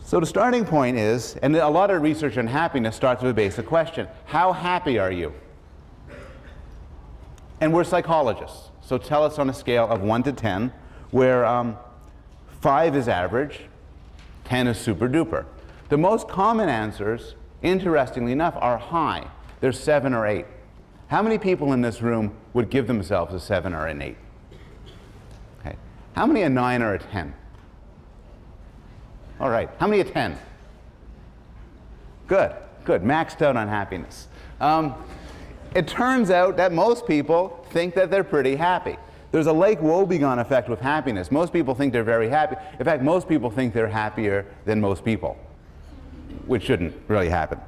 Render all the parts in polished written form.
So the starting point is, and a lot of research on happiness starts with a basic question: how happy are you? And we're psychologists, so tell us on a scale of 1 to 10, where 5 is average, 10 is super duper. The most common answers, interestingly enough, are high. They're 7 or 8. How many people in this room would give themselves a 7 or an 8? Okay. How many a 9 or a 10? All right. How many a 10? Good, good. Maxed out on happiness. It turns out that most people think that they're pretty happy. There's a Lake Wobegon effect with happiness. Most people think they're very happy. In fact, most people think they're happier than most people, which shouldn't really happen.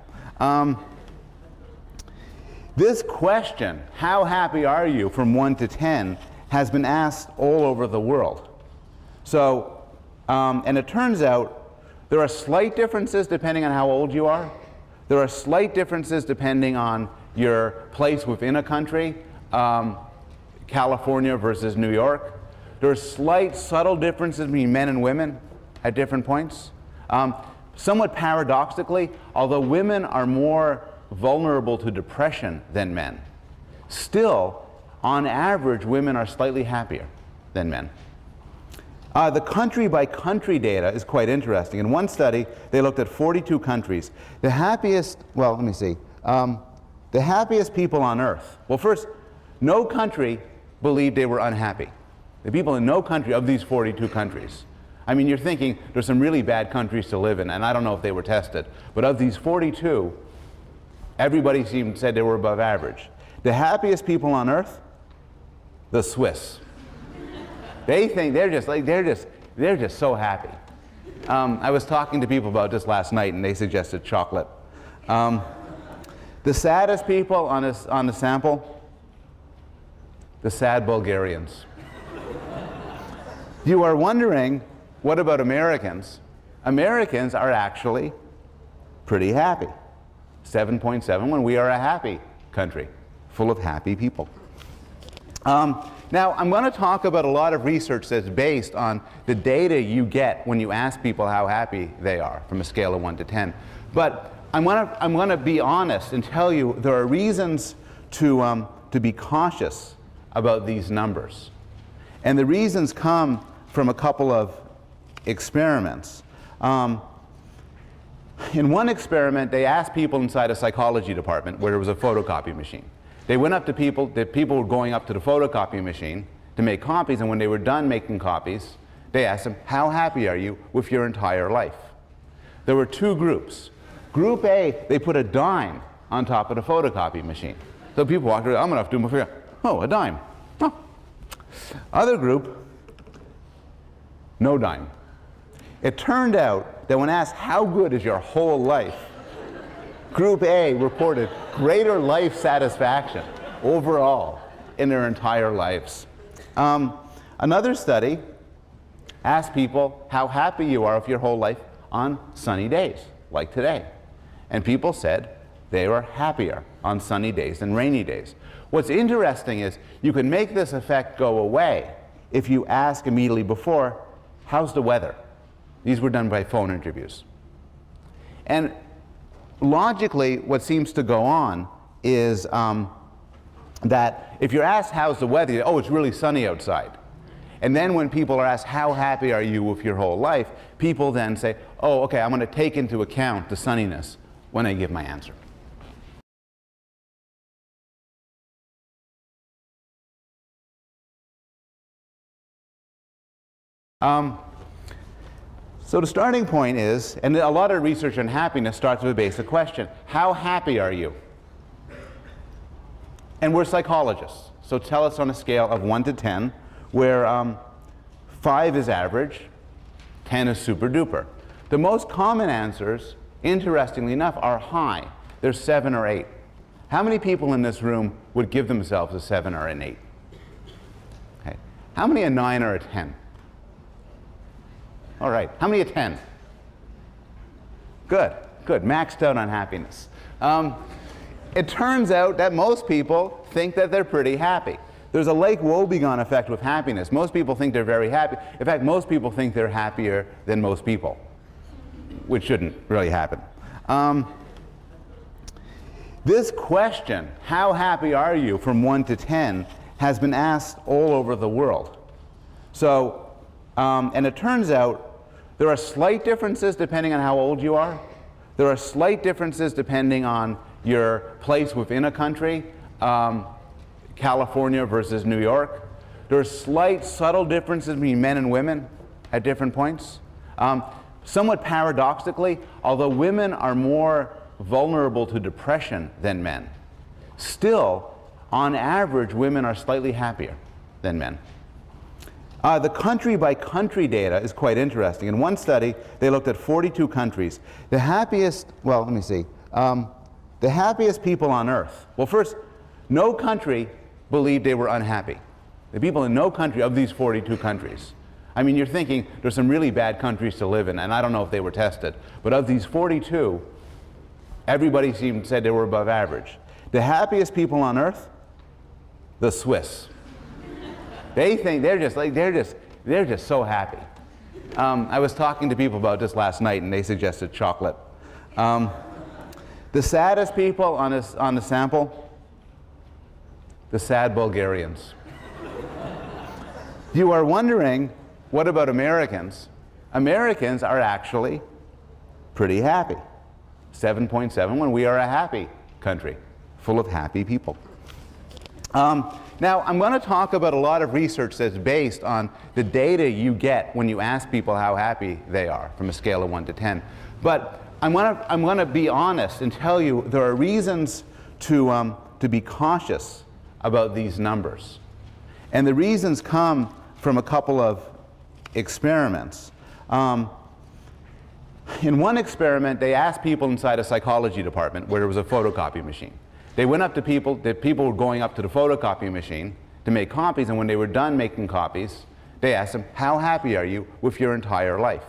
This question, how happy are you, from 1 to 10, has been asked all over the world. So, and it turns out there are slight differences depending on how old you are. There are slight differences depending on your place within a country, California versus New York. There are slight, subtle differences between men and women at different points. Somewhat paradoxically, although women are more vulnerable to depression than men, still, on average, women are slightly happier than men. The country-by-country data is quite interesting. In one study, they looked at 42 countries. The happiest, well, let me see. The happiest people on Earth. Well, first, no country believed they were unhappy. The people in no country of these 42 countries. I mean, you're thinking there's some really bad countries to live in, and I don't know if they were tested. But of these 42, everybody said they were above average. The happiest people on Earth? The Swiss. They think they're just so happy. I was talking to people about this last night, and they suggested chocolate. The saddest people on the sample, the sad Bulgarians. You are wondering, what about Americans? Americans are actually pretty happy. 7.7 when we are a happy country, full of happy people. Now, I'm going to talk about a lot of research that's based on the data you get when you ask people how happy they are from a scale of 1 to 10. But I'm going to be honest and tell you there are reasons to be cautious about these numbers. And the reasons come from a couple of experiments. In one experiment, they asked people inside a psychology department where there was a photocopy machine. They went up to people, the people were going up to the photocopy machine to make copies, and when they were done making copies, they asked them, how happy are you with your entire life? There were two groups. Group A, they put a dime on top of the photocopy machine. So people walked around, I'm going to have to do my figure. Oh, a dime. Oh. Other group, no dime. It turned out that when asked, how good is your whole life? Group A reported greater life satisfaction overall in their entire lives. Another study asked people how happy you are with your whole life on sunny days, like today. And people said they were happier on sunny days than rainy days. What's interesting is you can make this effect go away if you ask immediately before, how's the weather? These were done by phone interviews. And logically, what seems to go on is that if you're asked how's the weather, oh, it's really sunny outside. And then when people are asked how happy are you with your whole life, people then say, oh, okay, I'm going to take into account the sunniness when I give my answer. So the starting point is, and a lot of research on happiness starts with a basic question: how happy are you? And we're psychologists, so tell us on a scale of 1 to 10, where 5 is average, 10 is super duper. The most common answers, interestingly enough, are high. They're 7 or 8. How many people in this room would give themselves a 7 or an 8? Okay. How many a 9 or a 10? All right. How many a 10? Good, good. Maxed out on happiness. It turns out that most people think that they're pretty happy. There's a Lake Wobegon effect with happiness. Most people think they're very happy. In fact, most people think they're happier than most people, which shouldn't really happen. This question, how happy are you from 1 to 10, has been asked all over the world. So, and it turns out there are slight differences depending on how old you are. There are slight differences depending on your place within a country, California versus New York. There are slight, subtle differences between men and women at different points. Somewhat paradoxically, although women are more vulnerable to depression than men, still, on average, women are slightly happier than men. The country-by-country data is quite interesting. In one study, they looked at 42 countries. The happiest, well, let me see. The happiest people on Earth. Well, first, no country believed they were unhappy. The people in no country of these 42 countries. I mean, you're thinking there's some really bad countries to live in, and I don't know if they were tested. But of these 42, everybody said they were above average. The happiest people on Earth, the Swiss. They think they're just so happy. I was talking to people about this last night, and they suggested chocolate. The saddest people on the sample, the sad Bulgarians. You are wondering, what about Americans? Americans are actually pretty happy. 7.7 when we are a happy country, full of happy people. Now, I'm going to talk about a lot of research that's based on the data you get when you ask people how happy they are from a scale of 1 to 10. But I'm going to be honest and tell you there are reasons to be cautious about these numbers. And the reasons come from a couple of experiments. In one experiment, they asked people inside a psychology department where there was a photocopy machine. They went up to people, people were going up to the photocopy machine to make copies, and when they were done making copies, they asked them, how happy are you with your entire life?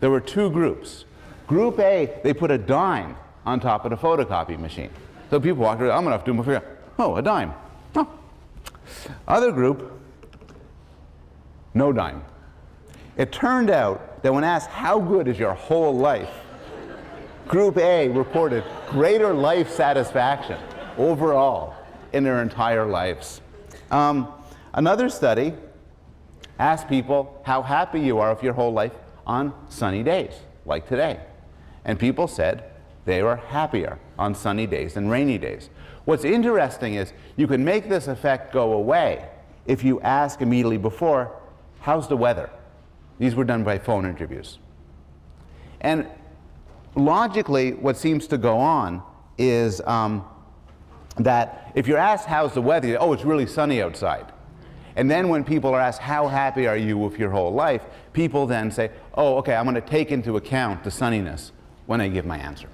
There were two groups. Group A, they put a dime on top of the photocopy machine. So people walked around, I'm going to have to do my figure. Oh, a dime. Oh. Other group, no dime. It turned out that when asked, how good is your whole life? Group A reported greater life satisfaction overall in their entire lives. Another study asked people how happy you are with your whole life on sunny days, like today. And people said they were happier on sunny days than rainy days. What's interesting is you can make this effect go away if you ask immediately before, how's the weather? These were done by phone interviews. And logically, what seems to go on is that if you're asked how's the weather, oh, it's really sunny outside. And then when people are asked how happy are you with your whole life, people then say, oh, okay, I'm going to take into account the sunniness when I give my answer.